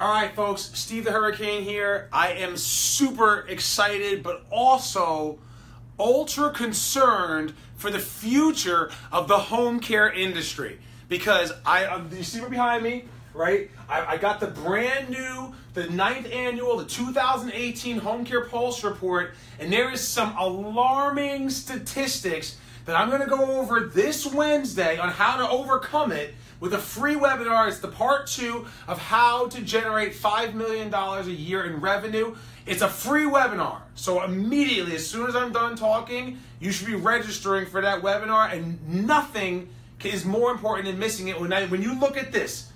All right, folks, Steve the Hurricane here. I am super excited, but also ultra concerned for the future of the home care industry. Because you see right behind me, right? I got the brand new, the 9th annual, the 2018 Home Care Pulse Report, and there is some alarming statistics that I'm going to go over this Wednesday on how to overcome it with a free webinar. It's the part 2 of how to generate $5 million a year in revenue. It's a free webinar. So immediately, as soon as I'm done talking, you should be registering for that webinar, and nothing is more important than missing it. When you look at this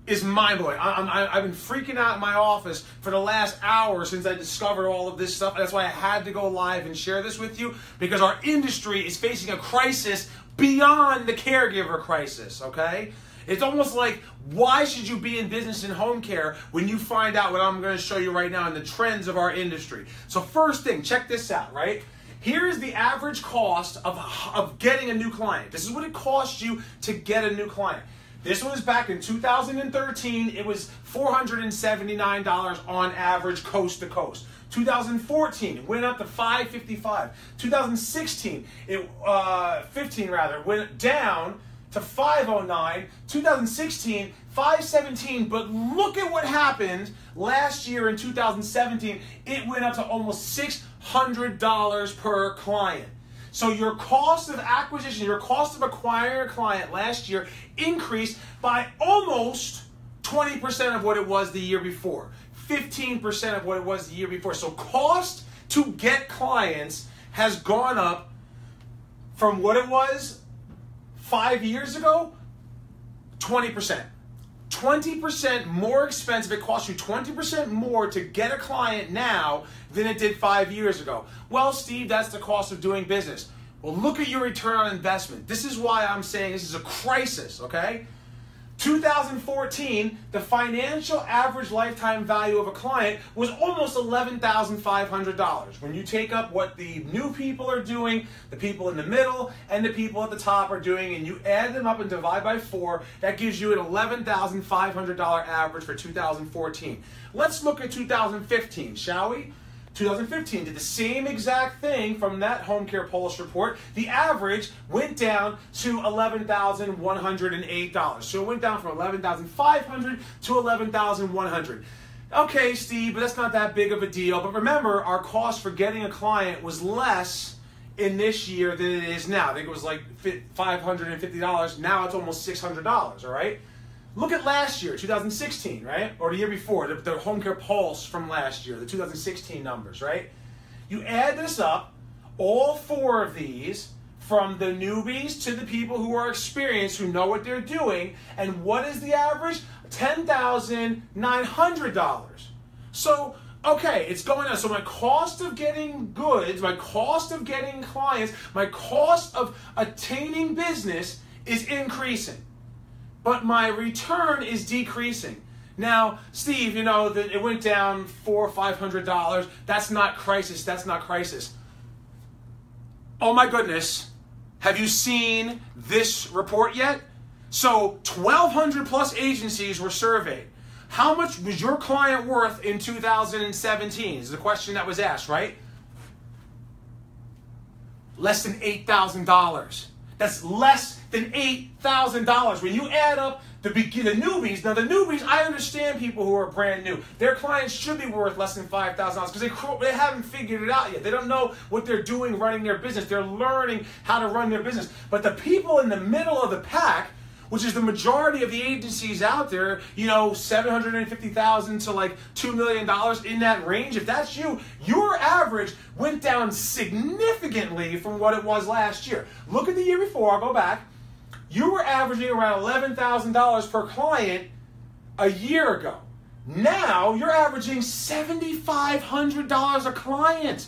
is mind-blowing. I've been freaking out in my office for the last hour since I discovered all of this stuff. That's why I had to go live and share this with you, because our industry is facing a crisis beyond the caregiver crisis, okay? It's almost like, why should you be in business in home care when you find out what I'm going to show you right now in the trends of our industry? So first thing, check this out, right? Here is the average cost of getting a new client. This is what it costs you to get a new client. This was back in 2013. It was $479 on average, coast to coast. 2014, it went up to $555. 2016, 15 rather, went down to $509. 2016, $517. But look at what happened last year in 2017. It went up to almost $600 per client. So your cost of acquisition, your cost of acquiring a client last year increased by almost 20% of what it was the year before. 15% of what it was the year before. So cost to get clients has gone up from what it was 5 years ago, 20%. 20% more expensive. It costs you 20% more to get a client now than it did 5 years ago. Well, Steve, that's the cost of doing business. Well, look at your return on investment. This is why I'm saying this is a crisis, okay? 2014, the financial average lifetime value of a client was almost $11,500. When you take up what the new people are doing, the people in the middle, and the people at the top are doing, and you add them up and divide by 4, that gives you an $11,500 average for 2014. Let's look at 2015, shall we? 2015 did the same exact thing from that Home Care Pulse report. The average went down to $11,108. So it went down from $11,500 to $11,100. Okay, Steve, but that's not that big of a deal. But remember, our cost for getting a client was less in this year than it is now. I think it was like $550. Now it's almost $600, all right? Look at last year, 2016, right? Or the year before, the Home Care Pulse from last year, the 2016 numbers, right? You add this up, all 4 of these, from the newbies to the people who are experienced, who know what they're doing, and what is the average? $10,900. So, okay, it's going on. So my cost of getting goods, my cost of getting clients, my cost of attaining business is increasing, but my return is decreasing. Now, Steve, you know, that it went down $400 or $500. That's not crisis. That's not crisis. Oh my goodness. Have you seen this report yet? So 1,200 plus agencies were surveyed. How much was your client worth in 2017? Is the question that was asked, right? Less than $8,000. That's less than $8,000. When you add up the newbies, now the newbies, I understand people who are brand new. Their clients should be worth less than $5,000 because they haven't figured it out yet. They don't know what they're doing running their business. They're learning how to run their business. But the people in the middle of the pack, which is the majority of the agencies out there, you know, $750,000 to like $2 million in that range. If that's you, your average went down significantly from what it was last year. Look at the year before, I'll go back. You were averaging around $11,000 per client a year ago. Now you're averaging $7,500 a client.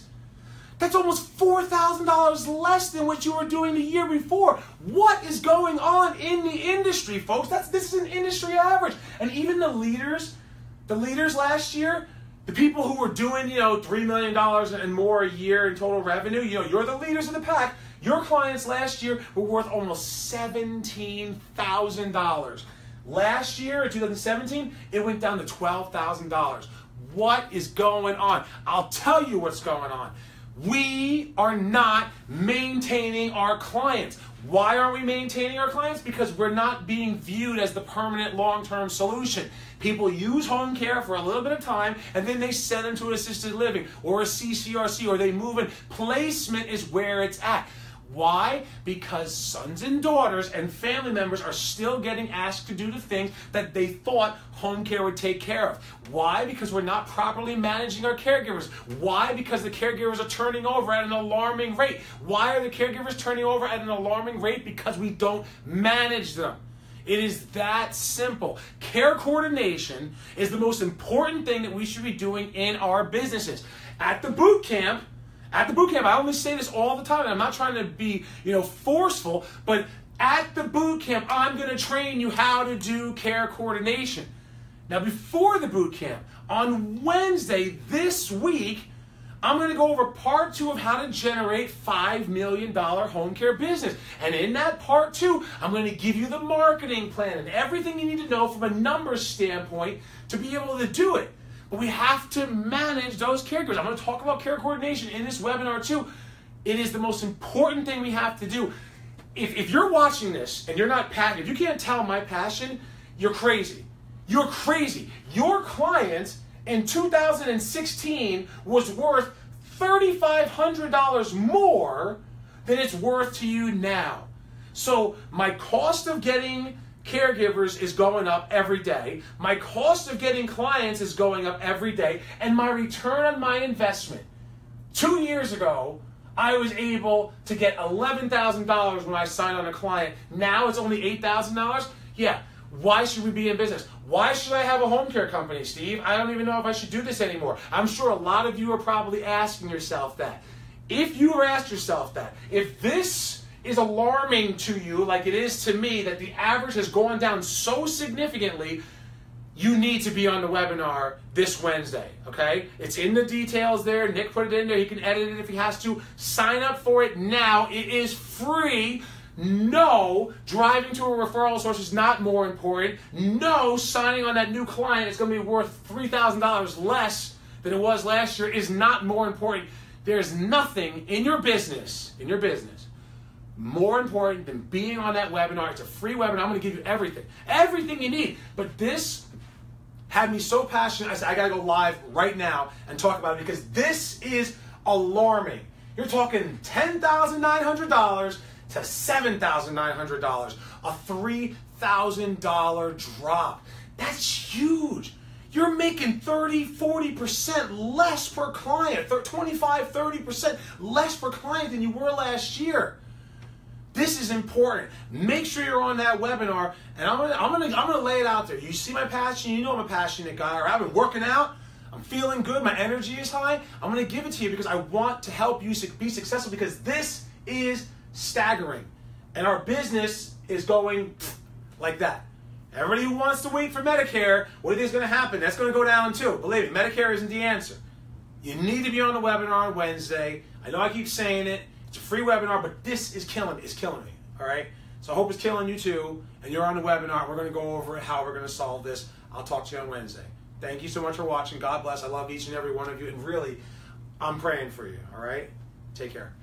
That's almost $4,000 less than what you were doing the year before. What is going on in the industry, folks? This is an industry average. And even the leaders last year, the people who were doing, you know, $3 million and more a year in total revenue, you know, you're the leaders of the pack. Your clients last year were worth almost $17,000 Last year, in 2017, it went down to $12,000. What is going on? I'll tell you what's going on. We are not maintaining our clients. Why aren't we maintaining our clients? Because we're not being viewed as the permanent long-term solution. People use home care for a little bit of time, and then they send them to assisted living or a CCRC, or they move in. Placement is where it's at. Why? Because sons and daughters and family members are still getting asked to do the things that they thought home care would take care of. Why? Because we're not properly managing our caregivers. Why? Because the caregivers are turning over at an alarming rate. Why are the caregivers turning over at an alarming rate? Because we don't manage them. It is that simple. Care coordination is the most important thing that we should be doing in our businesses. At the boot camp, I only say this all the time, and I'm not trying to be, forceful, but at the boot camp, I'm going to train you how to do care coordination. Now, before the boot camp, on Wednesday this week, I'm going to go over part 2 of how to generate $5 million home care business. And in that part 2, I'm going to give you the marketing plan and everything you need to know from a numbers standpoint to be able to do it. But we have to manage those caregivers. I'm going to talk about care coordination in this webinar too. It is the most important thing we have to do. If you're watching this and you're not passionate, if you can't tell my passion, you're crazy. You're crazy. Your client in 2016 was worth $3,500 more than it's worth to you now. So my cost of getting caregivers is going up every day. My cost of getting clients is going up every day. And my return on my investment. 2 years ago, I was able to get $11,000 when I signed on a client. Now it's only $8,000? Yeah. Why should we be in business? Why should I have a home care company, Steve? I don't even know if I should do this anymore. I'm sure a lot of you are probably asking yourself that. If you ever asked yourself that, if this is alarming to you like it is to me, that the average has gone down so significantly, you need to be on the webinar this Wednesday, okay? It's in the details there. Nick put it in there. He can edit it if he has to. Sign up for it now. It is free. No, driving to a referral source is not more important. No, signing on that new client is going to be worth $3,000 less than it was last year is not more important. There's nothing in your business, more important than being on that webinar. It's a free webinar. I'm going to give you everything you need. But this had me so passionate, I said, I got to go live right now and talk about it because this is alarming. You're talking $10,900 to $7,900, a $3,000 drop. That's huge. You're making 30-40% less per client, 25-30% less per client than you were last year. This is important. Make sure you're on that webinar, and I'm gonna lay it out there. You see my passion. You know I'm a passionate guy. Or I've been working out. I'm feeling good. My energy is high. I'm gonna give it to you because I want to help you be successful. Because this is staggering, and our business is going like that. Everybody who wants to wait for Medicare, what do you think is going to happen? That's going to go down too. Believe me, Medicare isn't the answer. You need to be on the webinar on Wednesday. I know I keep saying it. It's a free webinar, but this is killing me. It's killing me. All right? So I hope it's killing you too. And you're on the webinar. We're going to go over how we're going to solve this. I'll talk to you on Wednesday. Thank you so much for watching. God bless. I love each and every one of you. And really, I'm praying for you. All right? Take care.